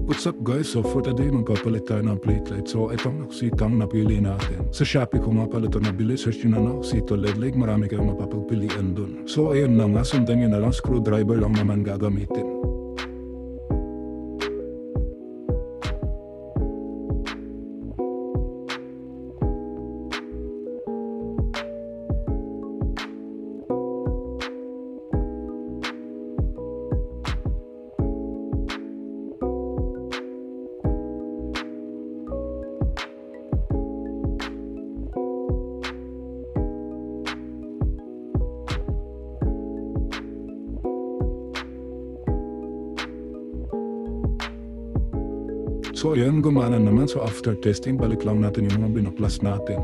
What's up guys? So for today magpapalit tayo ng platelet. So itong sitang napili natin. Sa Shopee ko nga pala ito nabili. Search nyo na sito leg leg. Marami kayong mapapagpilian dun. So ayun na nga. Sundan nyo na lang. Screwdriver lang naman gagamitin. So ayan, gumana naman. So after testing, balik lang natin yung mga binaklas natin.